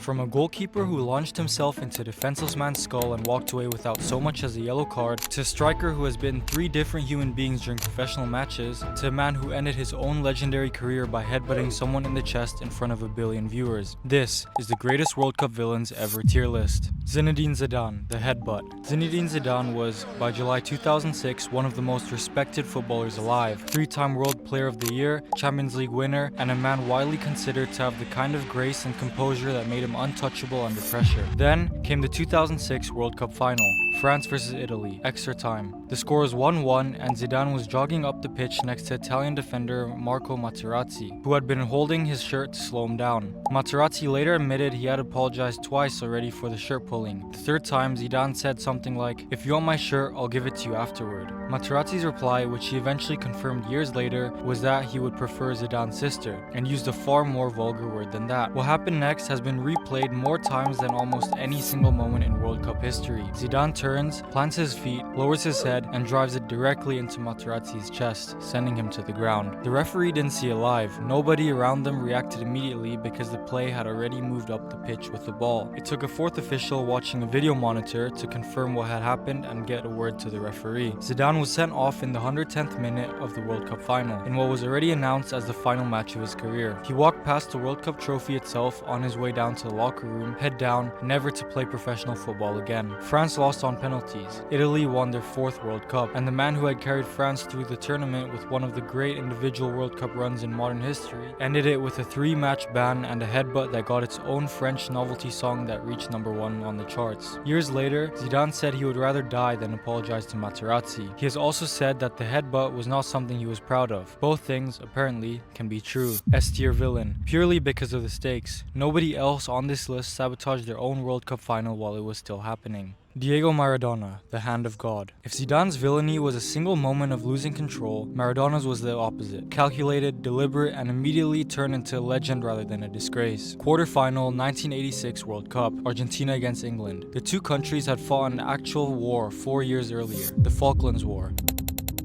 From a goalkeeper who launched himself into a defenseless man's skull and walked away without so much as a yellow card, to a striker who has bitten 3 different human beings during professional matches, to a man who ended his own legendary career by headbutting someone in the chest in front of a billion viewers. This is the greatest World Cup villains ever tier list. Zinedine Zidane, the headbutt. Zinedine Zidane was, by July 2006, one of the most respected footballers alive. 3-time World Player of the Year, Champions League winner, and a man widely considered to have the kind of grace and composure that made him untouchable under pressure. Then came the 2006 World Cup final, France versus Italy, extra time. The score was 1-1 and Zidane was jogging up the pitch next to Italian defender Marco Materazzi, who had been holding his shirt to slow him down. Materazzi later admitted he had apologized twice already for the shirt pulling. The third time, Zidane said something like, "If you want my shirt, I'll give it to you afterward." Materazzi's reply, which he eventually confirmed years later, was that he would prefer Zidane's sister, and used a far more vulgar word than that. What happened next has been replayed more times than almost any single moment in World Cup history. Zidane turns, plants his feet, lowers his head, and drives it directly into Materazzi's chest, sending him to the ground. The referee didn't see it live. Nobody around them reacted immediately because the play had already moved up the pitch with the ball. It took a fourth official watching a video monitor to confirm what had happened and get a word to the referee. Zidane was sent off in the 110th minute of the World Cup final, in what was already announced as the final match of his career. He walked past the World Cup trophy itself on his way down to the locker room, head down, never to play professional football again. France lost on penalties. Italy won their 4th World Cup, and the man who had carried France through the tournament with one of the great individual World Cup runs in modern history ended it with a 3-match ban and a headbutt that got its own French novelty song that reached #1 on the charts. Years later, Zidane said he would rather die than apologize to Materazzi. He has also said that the headbutt was not something he was proud of. Both things, apparently, can be true. S-tier villain, purely because of the stakes. Nobody else on this list sabotaged their own World Cup final while it was still happening. Diego Maradona, the hand of God. If Zidane's villainy was a single moment of losing control, Maradona's was the opposite. Calculated, deliberate, and immediately turned into a legend rather than a disgrace. Quarterfinal 1986 World Cup, Argentina against England. The two countries had fought an actual war 4 years earlier, the Falklands War.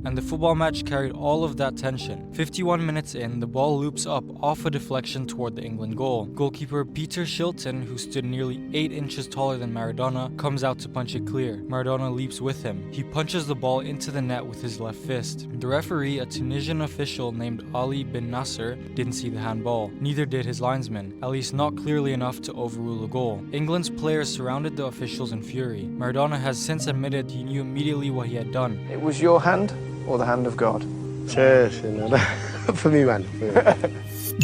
And the football match carried all of that tension. 51 minutes in, the ball loops up off a deflection toward the England goal. Goalkeeper Peter Shilton, who stood nearly 8 inches taller than Maradona, comes out to punch it clear. Maradona leaps with him. He punches the ball into the net with his left fist. The referee, a Tunisian official named Ali bin Nasser, didn't see the handball. Neither did his linesman, at least not clearly enough to overrule a goal. England's players surrounded the officials in fury. Maradona has since admitted he knew immediately what he had done. It was your hand? Or the hand of God? For me, man.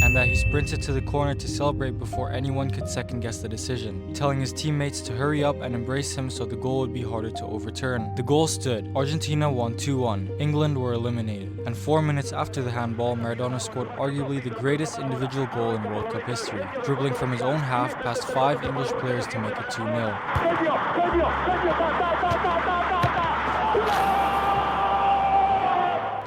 And that he sprinted to the corner to celebrate before anyone could second guess the decision, telling his teammates to hurry up and embrace him so the goal would be harder to overturn. The goal stood. Argentina won 2-1. England were eliminated. And 4 minutes after the handball, Maradona scored arguably the greatest individual goal in World Cup history, dribbling from his own half past 5 English players to make it 2-0.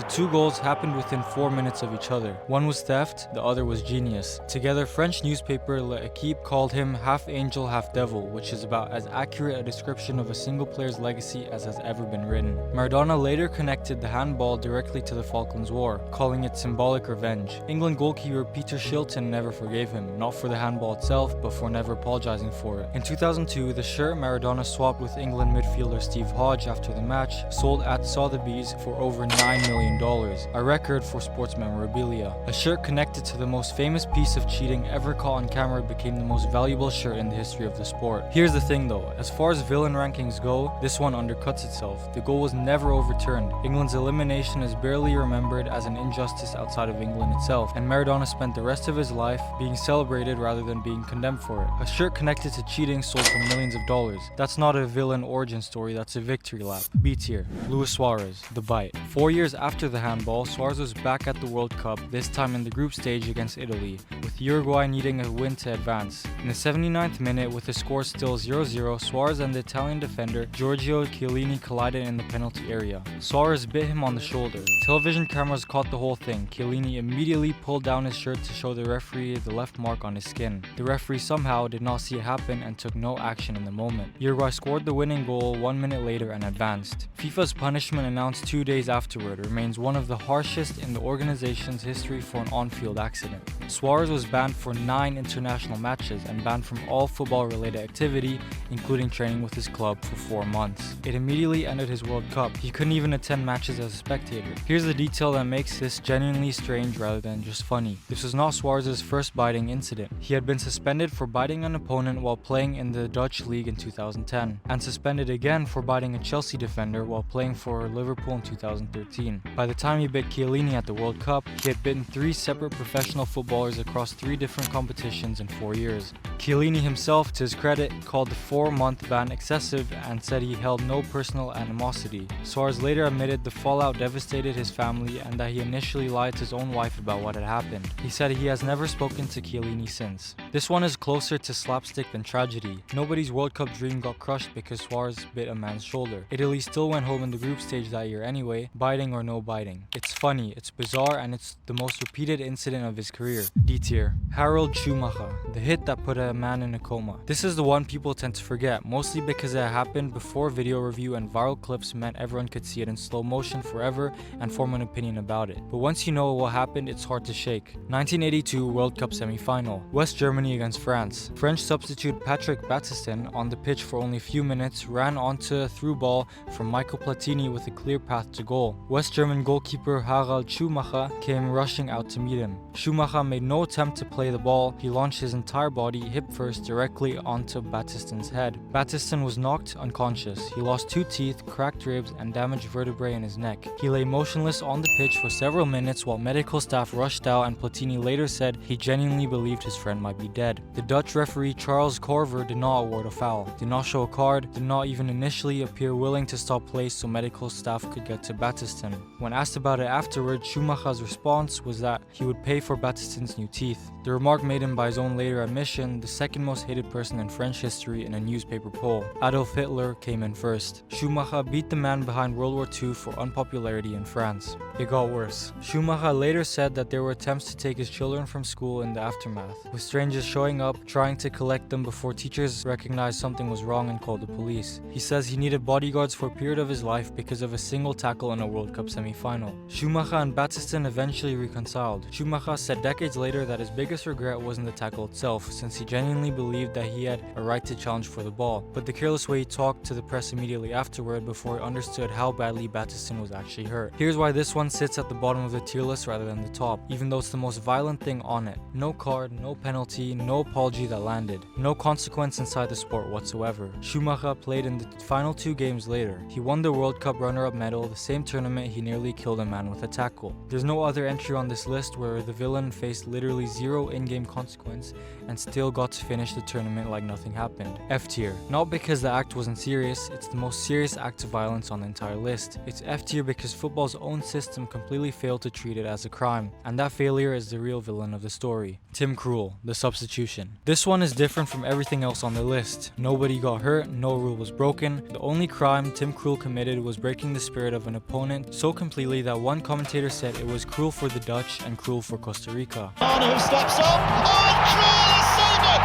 Two goals happened within 4 minutes of each other. One was theft, the other was genius. Together, French newspaper L'Equipe called him half angel, half devil, which is about as accurate a description of a single player's legacy as has ever been written. Maradona later connected the handball directly to the Falklands War, calling it symbolic revenge. England goalkeeper Peter Shilton never forgave him, not for the handball itself, but for never apologizing for it. In 2002, the shirt Maradona swapped with England midfielder Steve Hodge after the match sold at Sotheby's for over $9 million. A record for sports memorabilia. A shirt connected to the most famous piece of cheating ever caught on camera became the most valuable shirt in the history of the sport. Here's the thing though, as far as villain rankings go, this one undercuts itself. The goal was never overturned. England's elimination is barely remembered as an injustice outside of England itself, and Maradona spent the rest of his life being celebrated rather than being condemned for it. A shirt connected to cheating sold for millions of dollars. That's not a villain origin story, that's a victory lap. B tier. Luis Suarez, the bite. 4 years after the handball, Suarez was back at the World Cup, this time in the group stage against Italy, with Uruguay needing a win to advance. In the 79th minute, with the score still 0-0, Suarez and the Italian defender Giorgio Chiellini collided in the penalty area. Suarez bit him on the shoulder. Television cameras caught the whole thing. Chiellini immediately pulled down his shirt to show the referee the left mark on his skin. The referee somehow did not see it happen and took no action in the moment. Uruguay scored the winning goal 1 minute later and advanced. FIFA's punishment announced 2 days afterward remains as one of the harshest in the organization's history for an on-field accident. Suarez was banned for 9 international matches and banned from all football-related activity, including training with his club, for 4 months. It immediately ended his World Cup. He couldn't even attend matches as a spectator. Here's the detail that makes this genuinely strange rather than just funny. This was not Suarez's first biting incident. He had been suspended for biting an opponent while playing in the Dutch league in 2010, and suspended again for biting a Chelsea defender while playing for Liverpool in 2013. By the time he bit Chiellini at the World Cup, he had bitten 3 separate professional footballers across 3 different competitions in 4 years. Chiellini himself, to his credit, called the 4-month ban excessive and said he held no personal animosity. Suarez later admitted the fallout devastated his family and that he initially lied to his own wife about what had happened. He said he has never spoken to Chiellini since. This one is closer to slapstick than tragedy. Nobody's World Cup dream got crushed because Suarez bit a man's shoulder. Italy still went home in the group stage that year anyway, biting or no biting. It's funny, it's bizarre, and it's the most repeated incident of his career. D tier. Harald Schumacher, the hit that put a man in a coma. This is the one people tend to forget, mostly because it happened before video review and viral clips meant everyone could see it in slow motion forever and form an opinion about it. But once you know what happened, it's hard to shake. 1982 World Cup semi-final. West Germany against France. French substitute Patrick Battiston, on the pitch for only a few minutes, ran onto a through ball from Michael Platini with a clear path to goal. West German goalkeeper Harald Schumacher came rushing out to meet him. Schumacher made no attempt to play the ball. He launched his entire body, hip first, directly onto Battiston's head. Battiston was knocked unconscious. He lost 2 teeth, cracked ribs, and damaged vertebrae in his neck. He lay motionless on the pitch for several minutes while medical staff rushed out, and Platini later said he genuinely believed his friend might be dead. The Dutch referee Charles Corver did not award a foul, did not show a card, did not even initially appear willing to stop play so medical staff could get to Battiston. When asked about it afterwards, Schumacher's response was that he would pay for Battiston's new teeth. The remark made him by his own later admission, the second most hated person in French history in a newspaper poll. Adolf Hitler came in first. Schumacher beat the man behind World War II for unpopularity in France. It got worse. Schumacher later said that there were attempts to take his children from school in the aftermath, with strangers showing up, trying to collect them before teachers recognized something was wrong and called the police. He says he needed bodyguards for a period of his life because of a single tackle in a World Cup semi-final. Schumacher and Battiston eventually reconciled. Schumacher said decades later that his biggest regret wasn't the tackle itself, since he genuinely believed that he had a right to challenge for the ball, but the careless way he talked to the press immediately afterward before he understood how badly Battiston was actually hurt. Here's why this one sits at the bottom of the tier list rather than the top, even though it's the most violent thing on it. No card, no penalty, no apology that landed, no consequence inside the sport whatsoever. Schumacher played in the final 2 games later. He won the World Cup runner-up medal, the same tournament he nearly killed a man with a tackle. There's no other entry on this list where the villain faced literally 0 in-game consequence and still got to finish the tournament like nothing happened. F tier. Not because the act wasn't serious, it's the most serious act of violence on the entire list. It's F tier because football's own system completely failed to treat it as a crime, and that failure is the real villain of the story. Tim Krul, the substitution. This one is different from everything else on the list. Nobody got hurt, no rule was broken. The only crime Tim Krul committed was breaking the spirit of an opponent so completely that one commentator said it was cruel for the Dutch and cruel for Costa Rica. Who steps up? Oh, Krul has saved it!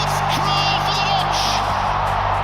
It's Krul for the Dutch!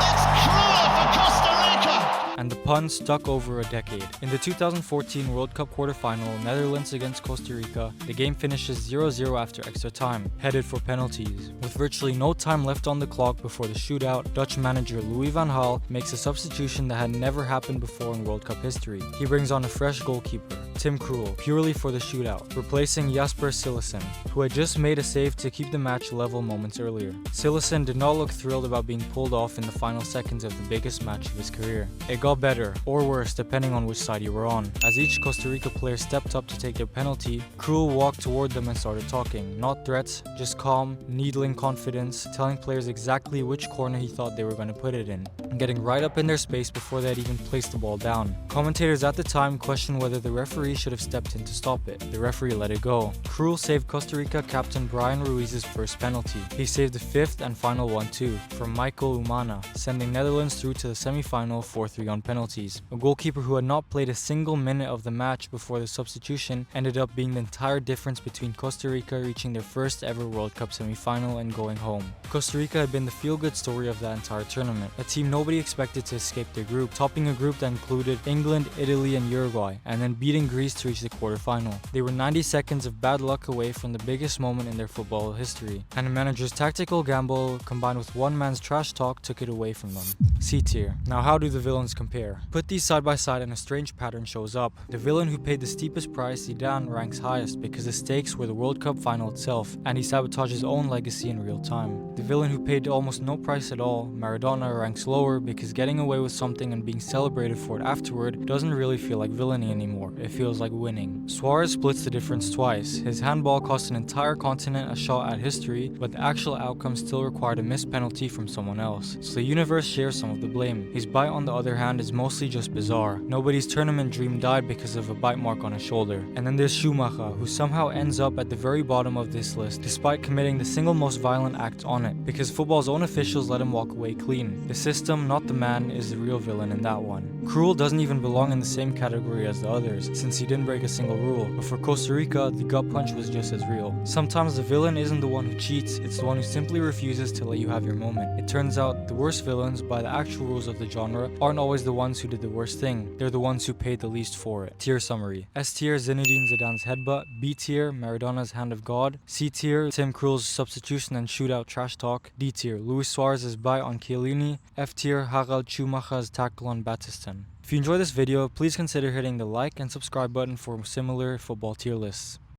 It's Krul for Costa Rica! And the pun stuck over a decade. In the 2014 World Cup quarterfinal, Netherlands against Costa Rica, the game finishes 0-0 after extra time, headed for penalties. With virtually no time left on the clock before the shootout, Dutch manager Louis van Gaal makes a substitution that had never happened before in World Cup history. He brings on a fresh goalkeeper, Tim Krul, purely for the shootout, replacing Jasper Cillessen, who had just made a save to keep the match level moments earlier. Cillessen did not look thrilled about being pulled off in the final seconds of the biggest match of his career. It got better, or worse depending on which side you were on. As each Costa Rica player stepped up to take their penalty, Krul walked toward them and started talking. Not threats, just calm, needling confidence, telling players exactly which corner he thought they were going to put it in, and getting right up in their space before they had even placed the ball down. Commentators at the time questioned whether the referee should have stepped in to stop it. The referee let it go. Krul saved Costa Rica captain Brian Ruiz's first penalty. He saved the 5th and final one too, from Michael Umana, sending Netherlands through to the semi-final 4-3 on penalties. penalties. A goalkeeper who had not played a single minute of the match before the substitution ended up being the entire difference between Costa Rica reaching their first ever World Cup semi-final and going home. Costa Rica had been the feel-good story of that entire tournament, a team nobody expected to escape their group, topping a group that included England, Italy, and Uruguay, and then beating Greece to reach the quarterfinal. They were 90 seconds of bad luck away from the biggest moment in their football history, and a manager's tactical gamble combined with one man's trash talk took it away from them. C tier. Now how do the villains compare? Put these side by side and a strange pattern shows up. The villain who paid the steepest price, Zidane, ranks highest because the stakes were the World Cup final itself, and he sabotaged his own legacy in real time. The villain who paid almost no price at all, Maradona, ranks lower because getting away with something and being celebrated for it afterward doesn't really feel like villainy anymore, it feels like winning. Suarez splits the difference twice. His handball cost an entire continent a shot at history, but the actual outcome still required a missed penalty from someone else, so the universe shares some of the blame. His bite, on the other hand, is mostly just bizarre. Nobody's tournament dream died because of a bite mark on his shoulder. And then there's Schumacher, who somehow ends up at the very bottom of this list despite committing the single most violent act on it, because football's own officials let him walk away clean. The system, not the man, is the real villain in that one. Krul doesn't even belong in the same category as the others, since he didn't break a single rule, but for Costa Rica, the gut punch was just as real. Sometimes the villain isn't the one who cheats, it's the one who simply refuses to let you have your moment. It turns out the worst villains, by the actual rules of the genre, aren't always the ones who did the worst thing, they're the ones who paid the least for it. Tier summary. S tier, Zinedine Zidane's headbutt. B tier, Maradona's hand of God. C tier, Tim Krul's substitution and shootout trash talk. D tier, Luis Suarez's bite on Chiellini. F tier, Harald Schumacher's tackle on Battiston. If you enjoyed this video, please consider hitting the like and subscribe button for similar football tier lists.